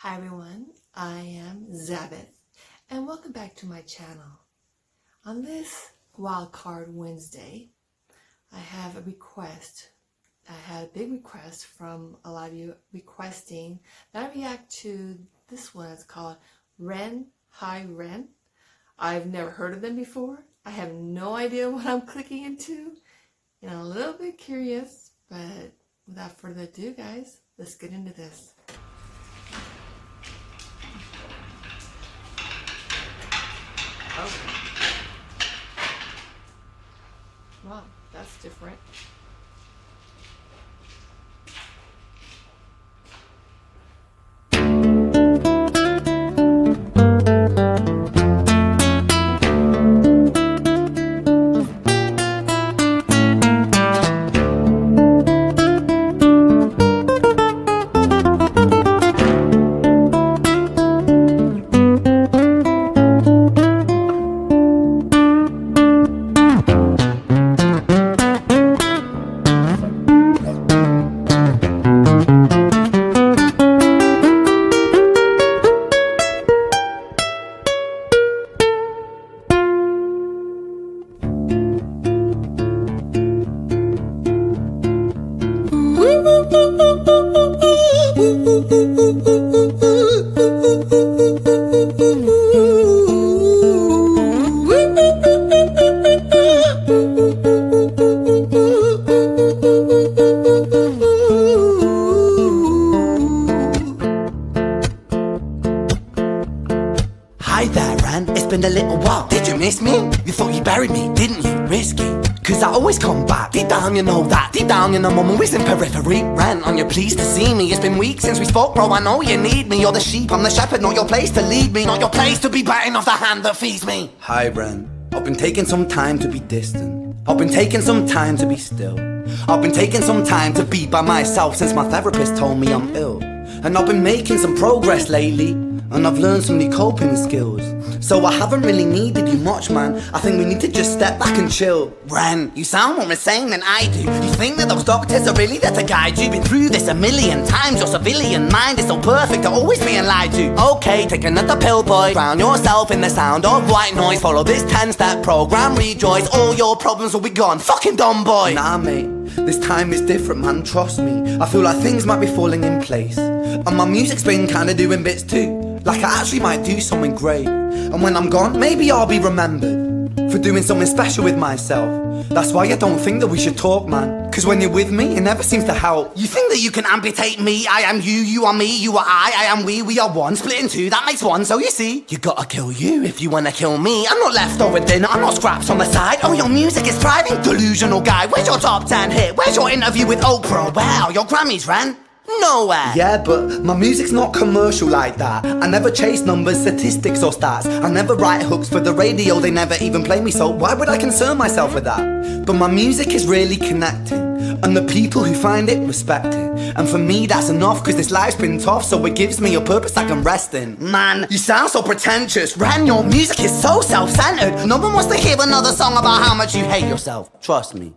Hi everyone, I am Zabeth, and welcome back to my channel. On this Wildcard Wednesday, I have a request. I had a big request from a lot of you requesting that I react to this one. It's called High Ren. I've never heard of them before. I have no idea what I'm clicking into, and I'm a little bit curious, but without further ado, guys, let's get into this. Oh. Wow, that's different. Hi there, Ren, it's been a little while. Did you miss me? You thought you buried me, didn't you? Risky, cause I always come back. Deep down you know that, deep down you know I'm always in periphery. Ren, are you pleased to see me? It's been weeks since we spoke, bro, I know you need me. You're the sheep, I'm the shepherd, not your place to lead me. Not your place to be biting off the hand that feeds me. Hi Ren, I've been taking some time to be distant. I've been taking some time to be still. I've been taking some time to be by myself since my therapist told me I'm ill. And I've been making some progress lately, and I've learned some new coping skills. So I haven't really needed you much, man. I think we need to just step back and chill. Ren, you sound more insane than I do. You think that those doctors are really there to guide you? Been through this a million times. Your civilian mind is so perfect, they're always being lied to. Okay, take another pill, boy. Drown yourself in the sound of white noise. Follow this 10-step program, rejoice. All your problems will be gone. Fucking dumb boy. Nah, mate, this time is different, man, trust me. I feel like things might be falling in place, and my music's been kinda doing bits too. Like I actually might do something great, and when I'm gone, maybe I'll be remembered for doing something special with myself. That's why I don't think that we should talk, man, cause when you're with me, it never seems to help. You think that you can amputate me? I am you, you are me, you are I am we are one. Split in two, that makes one, so you see, you gotta kill you if you wanna kill me. I'm not leftover dinner, I'm not scraps on the side. Oh, your music is thriving, delusional guy. Where's your top 10 hit? Where's your interview with Oprah? Wow, your Grammys, Ren? Nowhere. Yeah, but my music's not commercial like that. I never chase numbers, statistics or stats. I never write hooks for the radio, they never even play me, so why would I concern myself with that? But my music is really connecting, and the people who find it respect it. And for me that's enough, cause this life's been tough, so it gives me a purpose I can rest in. Man, you sound so pretentious. Ren, your music is so self-centered. No one wants to hear another song about how much you hate yourself. Trust me.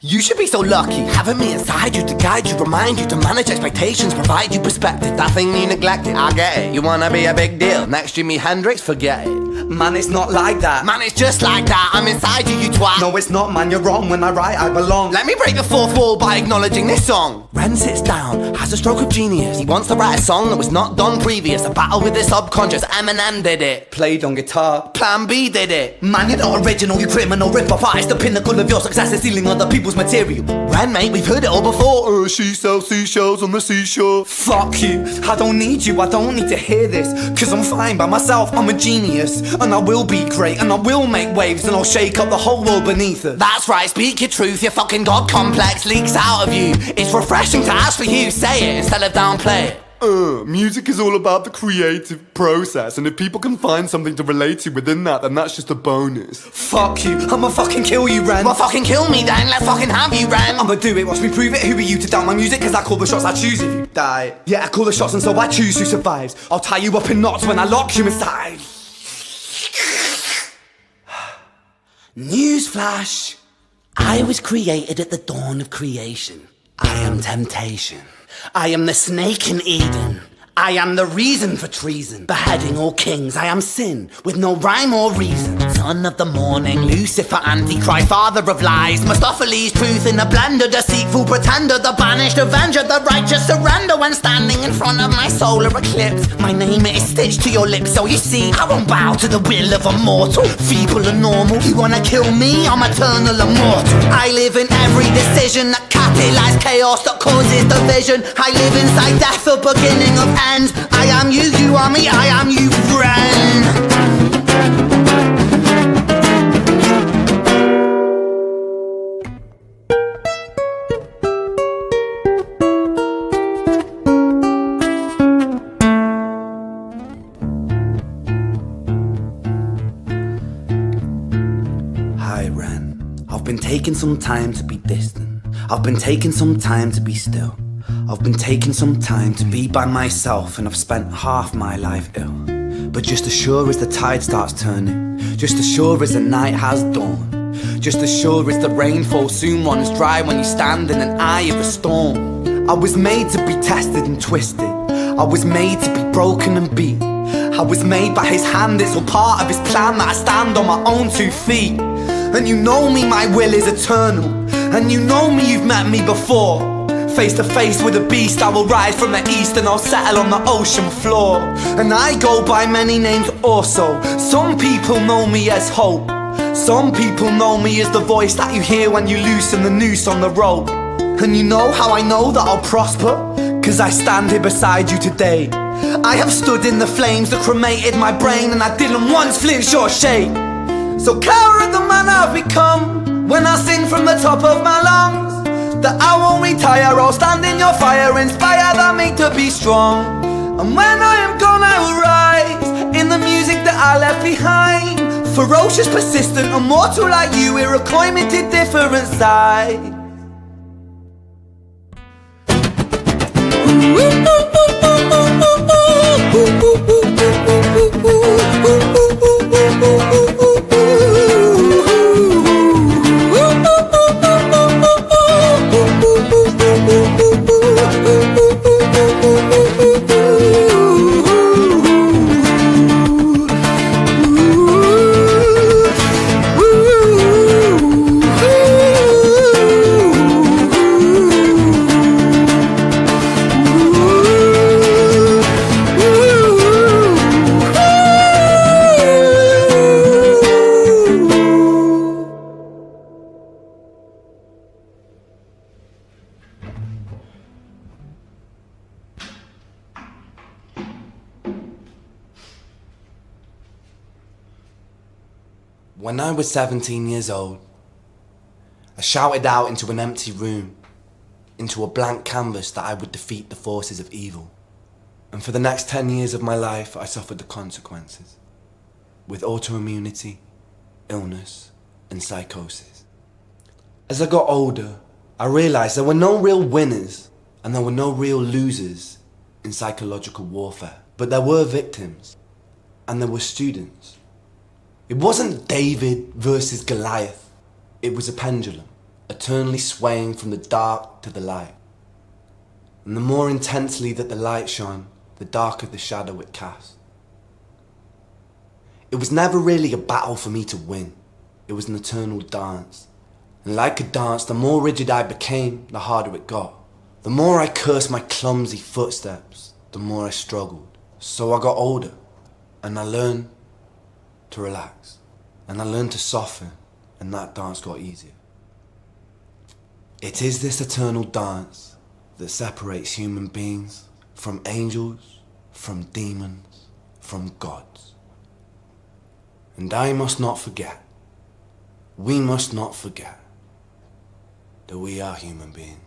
You should be so lucky, having me inside you to guide you, remind you to manage expectations, provide you perspective. That thing you neglected, I get it. You wanna be a big deal, next Jimi Hendrix, forget it. Man, it's not like that. Man, it's just like that, I'm inside you, you twat. No, it's not, man, you're wrong. When I write, I belong. Let me break the fourth wall by acknowledging this song. Ren sits down, has a stroke of genius. He wants to write a song that was not done previous. A battle with the subconscious, Eminem did it. Played on guitar. Plan B did it. Man, you're not original, you criminal rip-off artist. The pinnacle of your success is stealing other people's material. Ren, mate, we've heard it all before. She sells seashells on the seashore. Fuck you, I don't need you, I don't need to hear this, cause I'm fine by myself, I'm a genius. And I will be great, and I will make waves, and I'll shake up the whole world beneath us. That's right, speak your truth, your fucking god complex leaks out of you. It's refreshing to ask for you, say it instead of downplay it. Music is all about the creative process, and if people can find something to relate to within that, then that's just a bonus. Fuck you, I'ma fucking kill you, Ren. Well, fucking kill me then, let's fucking have you, Ren. I'ma do it, watch me prove it. Who are you to doubt my music? Cause I call the shots, I choose if you die. Yeah, I call the shots and so I choose who survives. I'll tie you up in knots when I lock you inside. Newsflash, I was created at the dawn of creation. I am temptation. I am the snake in Eden. I am the reason for treason, beheading all kings. I am sin, with no rhyme or reason. Son of the morning, Lucifer, Antichrist, father of lies. Mephistopheles, truth in a blender, deceitful pretender, the banished avenger, the righteous surrender. When standing in front of my solar eclipse, my name is stitched to your lips. So you see, I won't bow to the will of a mortal, feeble and normal. You wanna kill me? I'm eternal immortal. I live in every decision that catalyzes chaos, that causes division. I live inside death, the beginning of end. I am you, you are me, I am you, friend. High Ren. I've been taking some time to be distant. I've been taking some time to be still. I've been taking some time to be by myself, and I've spent half my life ill. But just as sure as the tide starts turning, just as sure as the night has dawned, just as sure as the rainfall soon runs dry when you stand in an eye of a storm. I was made to be tested and twisted. I was made to be broken and beat. I was made by his hand, it's all part of his plan that I stand on my own 2 feet. And you know me, my will is eternal. And you know me, you've met me before. Face to face with a beast, I will rise from the east and I'll settle on the ocean floor. And I go by many names also. Some people know me as hope. Some people know me as the voice that you hear when you loosen the noose on the rope. And you know how I know that I'll prosper? 'Cause I stand here beside you today. I have stood in the flames that cremated my brain, and I didn't once flinch or shake. So clever at the man I've become, when I sing from the top of my lungs, that I won't retire, I'll stand in your fire, inspire that me to be strong. And when I am gone I will rise, in the music that I left behind. Ferocious, persistent, immortal like you, we're a climate to different sides. When I was 17 years old, I shouted out into an empty room, into a blank canvas, that I would defeat the forces of evil. And for the next 10 years of my life, I suffered the consequences, with autoimmunity, illness, and psychosis. As I got older, I realized there were no real winners and there were no real losers in psychological warfare, but there were victims and there were students. It wasn't David versus Goliath. It was a pendulum, eternally swaying from the dark to the light. And the more intensely that the light shone, the darker the shadow it cast. It was never really a battle for me to win. It was an eternal dance. And like a dance, the more rigid I became, the harder it got. The more I cursed my clumsy footsteps, the more I struggled. So I got older, and I learned to relax, and I learned to soften, and that dance got easier. It is this eternal dance that separates human beings from angels, from demons, from gods. And I must not forget, we must not forget, that we are human beings.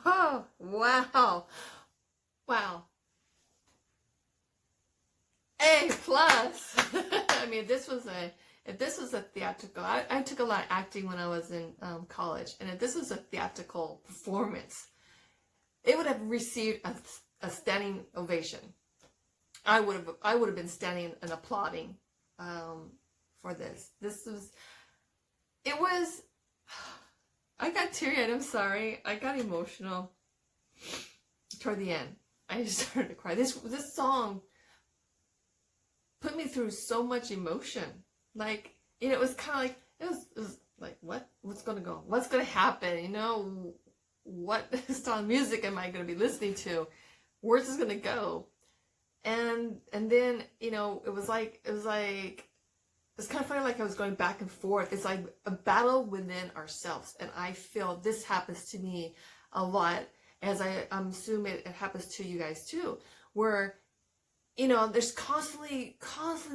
Oh, wow. Wow. A plus. I mean, this was if this was a theatrical, I took a lot of acting when I was in college, and if this was a theatrical performance, it would have received a standing ovation. I would have been standing and applauding for this. I got teary-eyed, I'm sorry. I got emotional toward the end. I just started to cry. This song put me through so much emotion. Like, you know, it was kind of like, it was like, what's going to go? What's going to happen? You know, what style of music am I going to be listening to? Where's this going to go? And then, you know, it was kind of funny, like I was going back and forth. It's like a battle within ourselves. And I feel this happens to me a lot, as I'm assuming it happens to you guys too, where, you know, there's constantly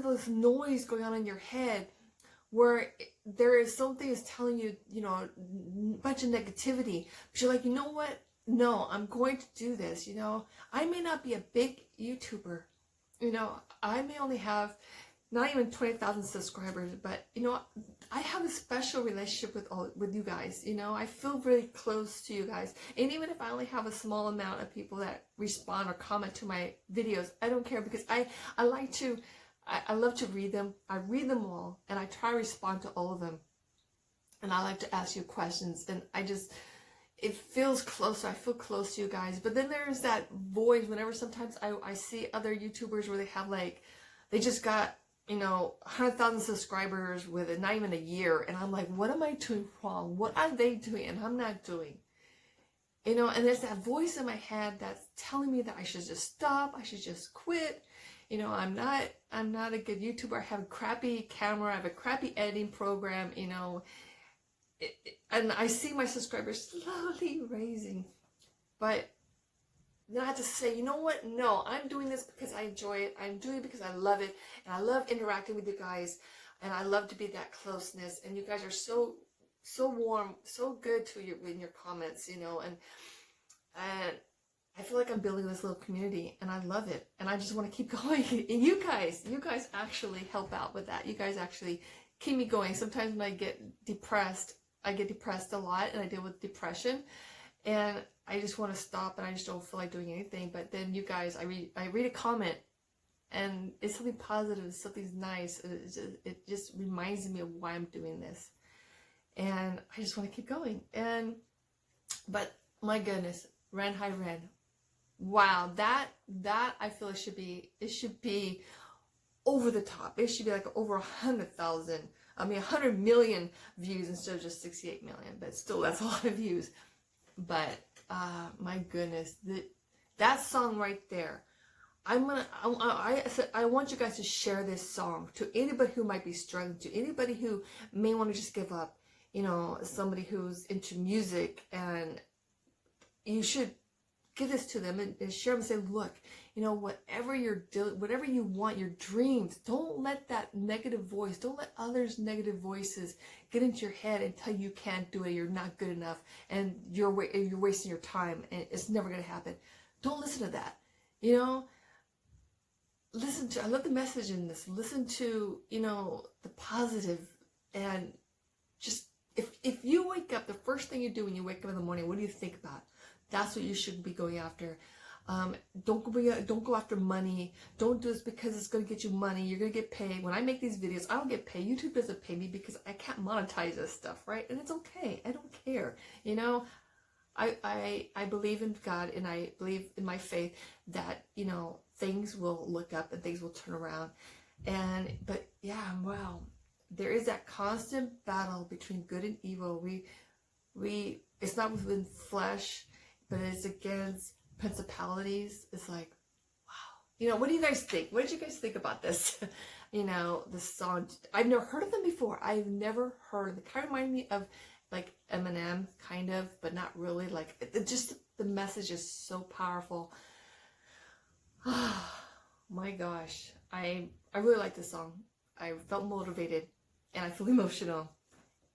this noise going on in your head where there is something is telling you, you know, a bunch of negativity. But you're like, you know what? No, I'm going to do this. You know, I may not be a big YouTuber. You know, I may only have not even 20,000 subscribers, but, you know, I have a special relationship with you guys. You know, I feel really close to you guys. And even if I only have a small amount of people that respond or comment to my videos, I don't care, because I love to read them. I read them all, and I try to respond to all of them. And I like to ask you questions, and it feels closer. I feel close to you guys. But then there's that void whenever sometimes I see other YouTubers where they have, like, they just got, you know, 100,000 subscribers with not even a year. And I'm like, what am I doing wrong? What are they doing and I'm not doing? You know, and there's that voice in my head that's telling me that I should just stop. I should just quit. You know, I'm not a good YouTuber. I have a crappy camera. I have a crappy editing program, you know. And I see my subscribers slowly raising. But then I have to say, you know what? No, I'm doing this because I enjoy it. I'm doing it because I love it. And I love interacting with you guys. And I love to be that closeness. And you guys are so warm, so good in your comments, you know. And I feel like I'm building this little community. And I love it. And I just want to keep going. And you guys actually help out with that. You guys actually keep me going. Sometimes when I get depressed a lot, and I deal with depression. And I just want to stop, and I just don't feel like doing anything. But then you guys, I read a comment, and it's something positive, something's nice. It just reminds me of why I'm doing this, and I just want to keep going. But my goodness, High Ren, wow, that I feel it should be over the top. It should be like over 100,000. 100 million views instead of just 68 million. But still, that's a lot of views. But my goodness, that song right there. I want you guys to share this song to anybody who might be struggling, to anybody who may want to just give up. You know, somebody who's into music, and you should give this to them and share them and say, look, you know, whatever you're doing, whatever you want, your dreams, don't let that negative voice, don't let others' negative voices get into your head and tell you can't do it, you're not good enough, and you're wasting your time, and it's never going to happen. Don't listen to that. You know, I love the message in this. Listen to, you know, the positive, and just, if you wake up, the first thing you do when you wake up in the morning, what do you think about? That's what you should be going after. Don't go after money. Don't do this because it's going to get you money. You're going to get paid. When I make these videos, I don't get paid. YouTube doesn't pay me because I can't monetize this stuff, right? And it's okay. I don't care. You know, I believe in God, and I believe in my faith that, you know, things will look up and things will turn around. But yeah, wow. There is that constant battle between good and evil. It's not within flesh, but it's against principalities. It's like, wow. You know, what do you guys think? What did you guys think about this? You know, this song. I've never heard of them before. I've never heard of them. They kind of remind me of like Eminem, kind of, but not really. Like, just the message is so powerful. Oh my gosh. I really like this song. I felt motivated, and I feel emotional.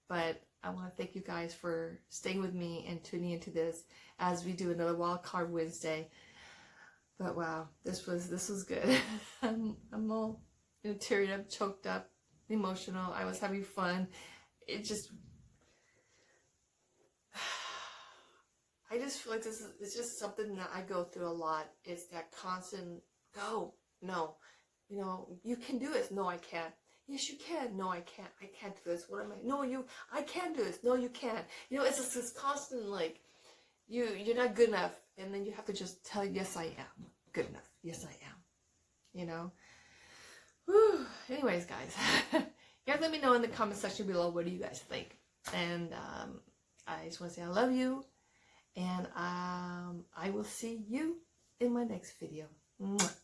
But I want to thank you guys for staying with me and tuning into this as we do another Wild Card Wednesday. But wow, this was good. I'm all, you know, teared up, choked up. emotional. I was having fun. It just, I just feel like it's just something that I go through a lot. It's that constant go, no, you know, you can do this. No, I can't. Yes, you can. No, I can't. I can't do this. What am I? No, I can do this. No, you can't. You know, it's just this constant, like, you're not good enough. And then you have to just tell, yes, I am good enough. Yes, I am. You know? Whew. Anyways, guys, you guys let me know in the comment section below, what do you guys think? And I just want to say I love you. And I will see you in my next video. Mwah.